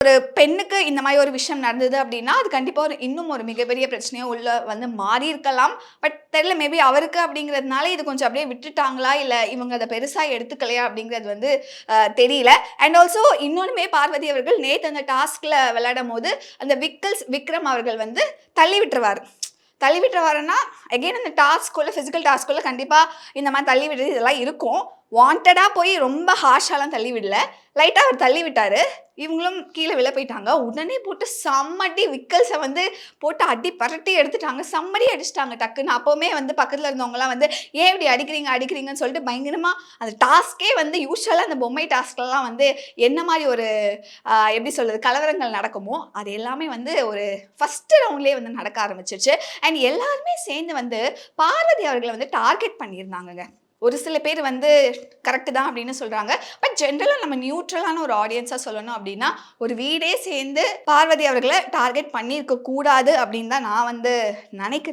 ஒரு பெண்ணுக்கு இந்த மாதிரி ஒரு விஷயம் நடந்தது அப்படின்னா அது கண்டிப்பா இன்னும் ஒரு மிகப்பெரிய பிரச்சனையா உள்ள வந்து மாறி இருக்கலாம். பட் தெரியல, மேபி அவருக்கு அப்படிங்கிறதுனால இது கொஞ்சம் அப்படியே விட்டுட்டாங்களா, இல்ல இவங்க அதை பெருசா எடுத்துக்கலையா அப்படிங்கிறது வந்து தெரியல. அண்ட் ஆல்சோ இன்னொன்னுமே, பார்வதி அவர்கள் நேத்து அந்த டாஸ்க்ல விளையாடும் போது அந்த விக்ரம் அவர்கள் வந்து தள்ளி விட்டுருவாரு. தள்ளி விட்டுருவாருன்னா அகெயின் அந்த டாஸ்க்குள்ள, ஃபிசிக்கல் டாஸ்க்குள்ள கண்டிப்பா இந்த மாதிரி தள்ளி விடுறது இதெல்லாம் இருக்கும். வாண்டடா போய் ரொம்ப ஹார்ஷாலாம் தள்ளி விடல. லைட்டா அவர் தள்ளி விட்டாரு. இவங்களும் கீழே விழ போயிட்டாங்க. உடனே போட்டு செம்மடி விக்கல்ஸை வந்து போட்டு அடி பரட்டி எடுத்துட்டாங்க. செம்மடி அடிச்சிட்டாங்க டக்குன்னு. அப்போவுமே வந்து பக்கத்தில் இருந்தவங்கலாம் வந்து ஏன் இப்படி அடிக்கிறீங்கன்னு சொல்லிட்டு பயங்கரமா அந்த டாஸ்கே வந்து யூஸ்வலாக அந்த பொம்மை டாஸ்க்லாம் வந்து என்ன மாதிரி ஒரு எப்படி சொல்றது கலவரங்கள் நடக்குமோ அது எல்லாமே வந்து ஒரு ஃபர்ஸ்ட் ரவுண்ட்லேயே வந்து நடக்க ஆரம்பிச்சிருச்சு. அண்ட் எல்லாருமே சேர்ந்து வந்து பார்வதி அவர்களை வந்து டார்கெட் பண்ணியிருந்தாங்கங்க. ஒரு சில பேர் வந்து கரெக்ட் தான் அப்படின்னு சொல்றாங்க. பட் ஜென்ரலாக நம்ம நியூட்ரலான ஒரு ஆடியன்ஸாக சொல்லணும் அப்படின்னா, ஒரு வீடே சேர்ந்து பார்வதி அவர்களை டார்கெட் பண்ணியிருக்க கூடாது அப்படின்னு தான் நான் வந்து நினைக்கிறேன்.